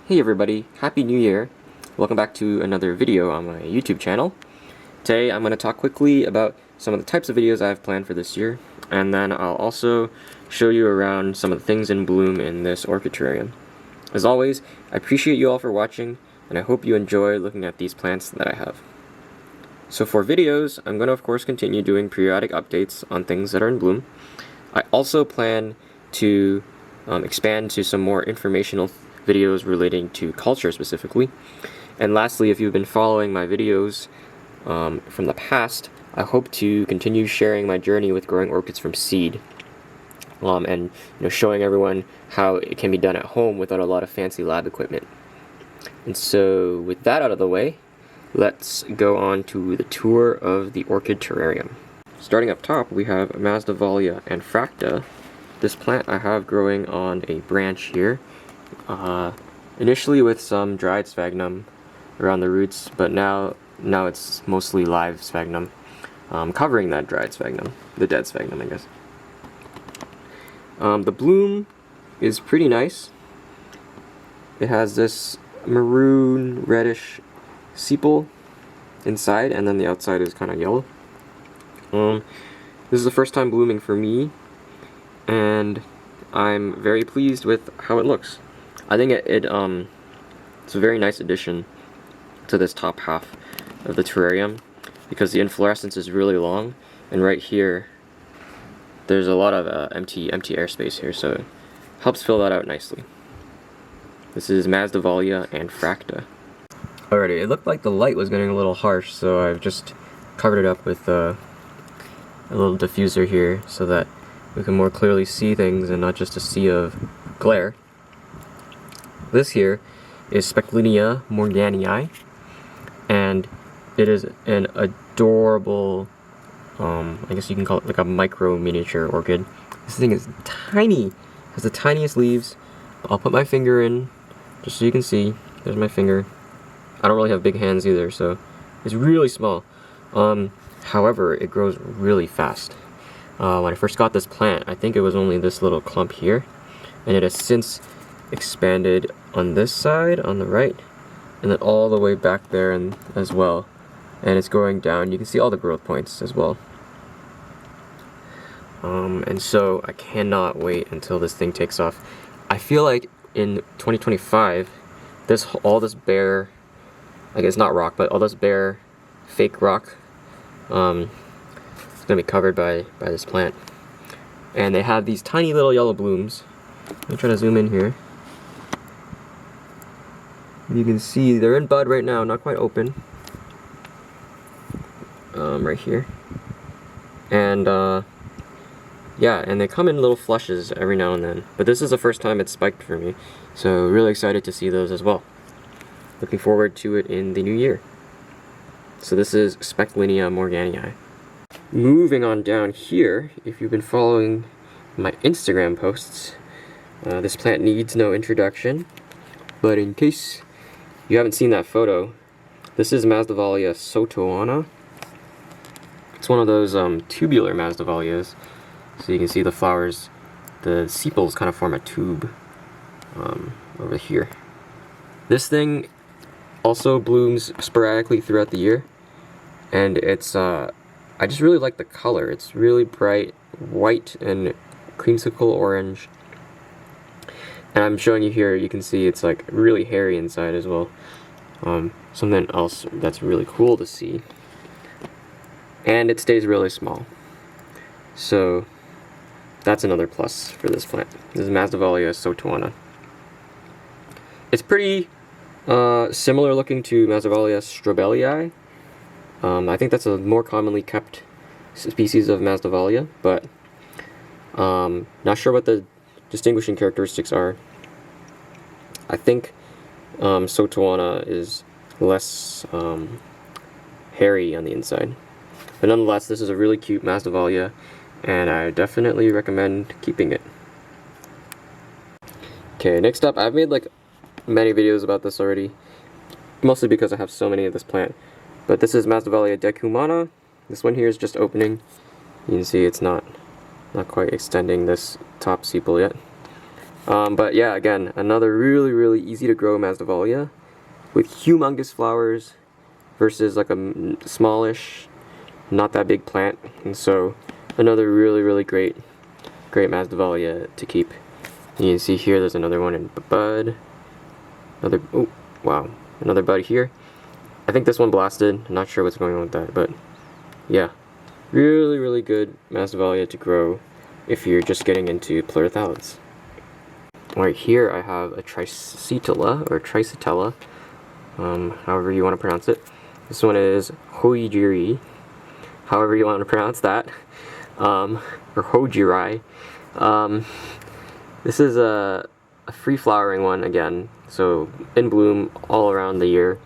Hey everybody, Happy New Year! Welcome back to another video on my YouTube channel. Today I'm going to talk quickly about some of the types of videos I have planned for this year, and then I'll also show you around some of the things in bloom in this orchid terrarium. As always, I appreciate you all for watching, and I hope you enjoy looking at these plants that I have. So for videos, I'm going to of course continue doing periodic updates on things that are in bloom. I also plan to expand to some more informational videos relating to culture specifically. And lastly, if you've been following my videos from the past, I hope to continue sharing my journey with growing orchids from seed, and showing everyone how it can be done at home without a lot of fancy lab equipment. And so with that out of the way, let's go on to the tour of the orchid terrarium. Starting up top, we have Masdevallia anfracta. This plant I have growing on a branch here. Initially with some dried sphagnum around the roots, but now it's mostly live sphagnum, covering that dried sphagnum, the dead sphagnum, I guess. The bloom is pretty nice. It has this maroon reddish sepal inside, and then the outside is kind of yellow. This is the first time blooming for me, and I'm very pleased with how it looks. I think it's a very nice addition to this top half of the terrarium because the inflorescence is really long, and right here there's a lot of empty airspace here, so it helps fill that out nicely. This is Masdevallia anfracta. Alrighty, it looked like the light was getting a little harsh, so I've just covered it up with a little diffuser here so that we can more clearly see things and not just a sea of glare. This here is Specklinia morganii, and it is an adorable, I guess you can call it like a micro miniature orchid. This thing is tiny, has the tiniest leaves. I'll put my finger in just so you can see. There's my finger. I don't really have big hands either, so it's really small. However, it grows really fast. When I first got this plant, I think it was only this little clump here, and it has since expanded on this side, on the right, and then all the way back there and as well. And it's going down. You can see all the growth points as well. And so I cannot wait until this thing takes off. I feel like in 2025, all this bare, I guess not rock, but all this bare fake rock, it's gonna be covered by this plant. And they have these tiny little yellow blooms. Let me try to zoom in here. You can see they're in bud right now, not quite open. Right here. And yeah, and they come in little flushes every now and then. But this is the first time it's spiked for me, so really excited to see those as well. Looking forward to it in the new year. So this is Specklinia morganii. Moving on down here, if you've been following my Instagram posts, this plant needs no introduction, but in case you haven't seen that photo, this is Masdevallia sotoana. It's one of those tubular Masdevallias, so you can see the flowers, the sepals kind of form a tube over here. This thing also blooms sporadically throughout the year, and it's I just really like the color. It's really bright white and creamsicle orange. And I'm showing you here, you can see it's like really hairy inside as well. Something else that's really cool to see. And it stays really small. So that's another plus for this plant. This is Masdevallia sotoana. It's pretty similar looking to Masdevallia strobelii. I think that's a more commonly kept species of Masdevallia, but not sure what the distinguishing characteristics are. I think sotoana is less hairy on the inside. But nonetheless, this is a really cute Masdevallia, and I definitely recommend keeping it. Okay, next up, I've made like many videos about this already, mostly because I have so many of this plant. But this is Masdevallia decumana. This one here is just opening. You can see it's not quite extending this top sepal yet. But yeah, again, another really easy to grow Masdevallia with humongous flowers versus like a smallish, not that big plant. And so another really great Masdevallia to keep. You can see here there's another one in bud. Oh wow, another bud here. I think this one blasted. I'm not sure what's going on with that, but yeah, really good Masdevallia to grow if you're just getting into pleurothalids. Right here I have a Trisetella or Trisetella, however you want to pronounce it. This one is hoeijeri, however you want to pronounce that, or hoeijeri. This is a free flowering one again, so in bloom all around the year.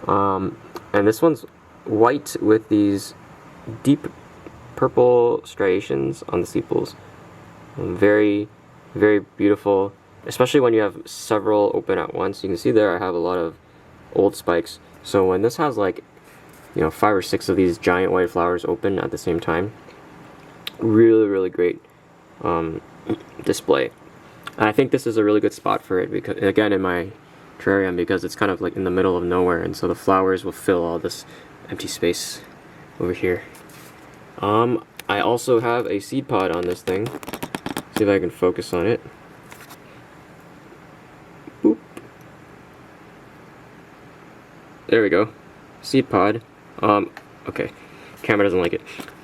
And this one's white with these deep purple striations on the sepals. Very beautiful, especially when you have several open at once. You can see there I have a lot of old spikes. So when this has like, 5 or 6 of these giant white flowers open at the same time, really great display. And I think this is a really good spot for it, because again, in my terrarium, because it's kind of like in the middle of nowhere, and so the flowers will fill all this empty space over here. I also have a seed pod on this thing. See if I can focus on it. Boop. There we go. Seed pod. Okay. Camera doesn't like it.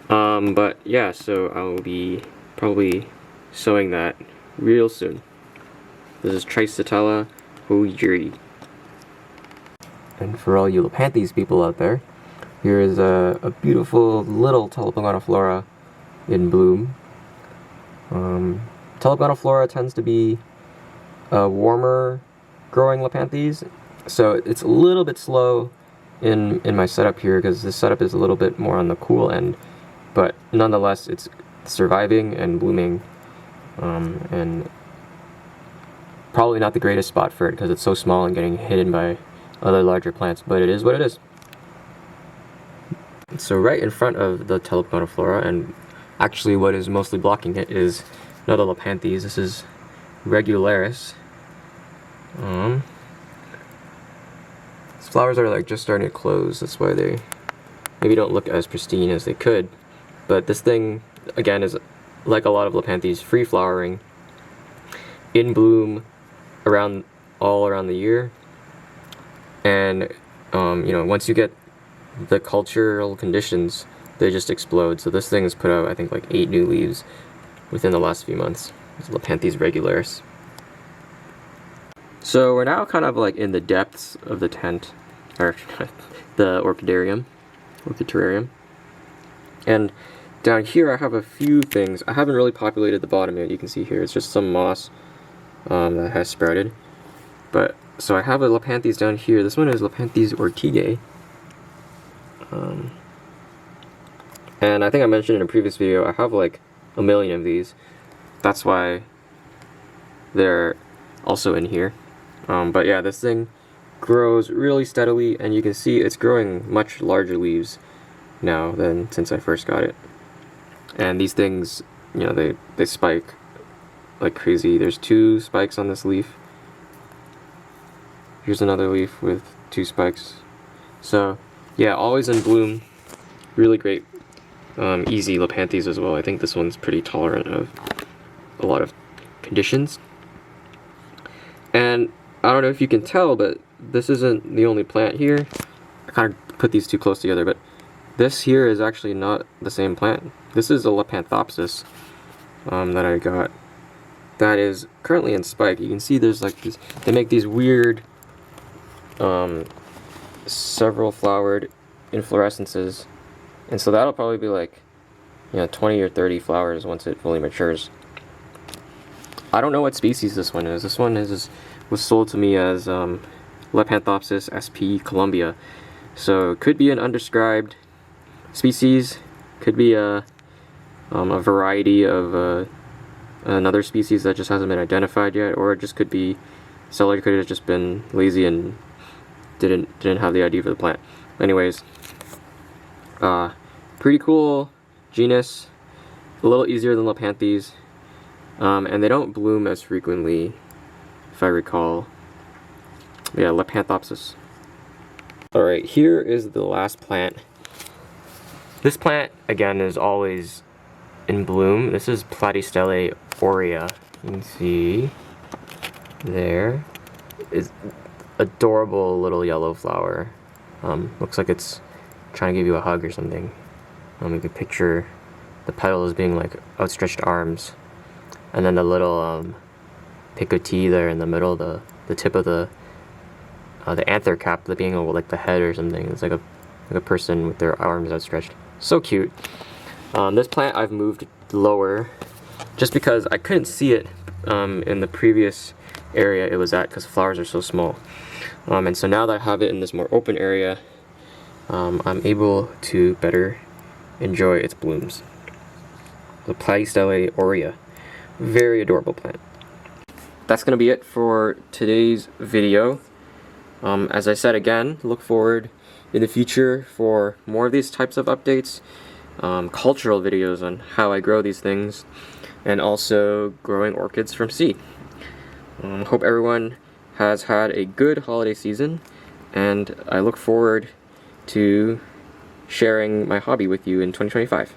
But yeah, so I will be probably sowing that real soon. This is Trisetella hoeijeri. And for all you Lepanthes people out there, here is a beautiful little telipogoniflora in bloom. Telipogoniflora tends to be a warmer growing Lepanthes, so it's a little bit slow in my setup here, because this setup is a little bit more on the cool end, but nonetheless it's surviving and blooming, and probably not the greatest spot for it because it's so small and getting hidden by other larger plants, but it is what it is. So right in front of the telipogoniflora, and actually what is mostly blocking it, is another Lepanthes. This is regularis. These flowers are like just starting to close, that's why they maybe don't look as pristine as they could. But this thing, again, is like a lot of Lepanthes, free flowering, in bloom all around the year. And once you get the cultural conditions, they just explode. So this thing has put out, I think, like 8 new leaves within the last few months. It's Lepanthes regularis. So we're now kind of like in the depths of the tent, or the orchidarium, terrarium. And down here I have a few things. I haven't really populated the bottom yet. You can see here it's just some moss that has sprouted. But so I have a Lepanthes down here. This one is Lepanthes ortegae. And I think I mentioned in a previous video, I have like a million of these. That's why they're also in here. But yeah, this thing grows really steadily, and you can see it's growing much larger leaves now than since I first got it. And these things, they spike like crazy. There's 2 spikes on this leaf. Here's another leaf with 2 spikes. So yeah, always in bloom. Really great, easy Lepanthes as well. I think this one's pretty tolerant of a lot of conditions. And I don't know if you can tell, but this isn't the only plant here. I kind of put these too close together, but this here is actually not the same plant. This is a Lepanthopsis that I got. That is currently in spike. You can see there's like these, they make these weird several flowered inflorescences, and so that'll probably be like 20 or 30 flowers once it fully matures. I don't know what species this one is. This one was sold to me as Lepanthopsis sp. Columbia, so it could be an undescribed species, could be a variety of another species that just hasn't been identified yet, or it just could be seller could have just been lazy and didn't have the idea for the plant. Anyways, pretty cool genus, a little easier than Lepanthes. And they don't bloom as frequently, if I recall. Yeah, Lepanthopsis. Alright, here is the last plant. This plant, again, is always in bloom. This is Platystele aurea. You can see there is adorable little yellow flower. Looks like it's trying to give you a hug or something. You can picture the petals being like outstretched arms, and then the little picotee there in the middle, the tip of the anther cap, the being like the head or something. It's like a person with their arms outstretched. So cute. This plant I've moved lower just because I couldn't see it in the previous area it was at because the flowers are so small. And so now that I have it in this more open area, I'm able to better enjoy its blooms. The Platystele aurea. Very adorable plant. That's going to be it for today's video. As I said again, look forward in the future for more of these types of updates, cultural videos on how I grow these things, and also growing orchids from seed. Hope everyone has had a good holiday season, and I look forward to sharing my hobby with you in 2025.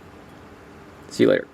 See you later.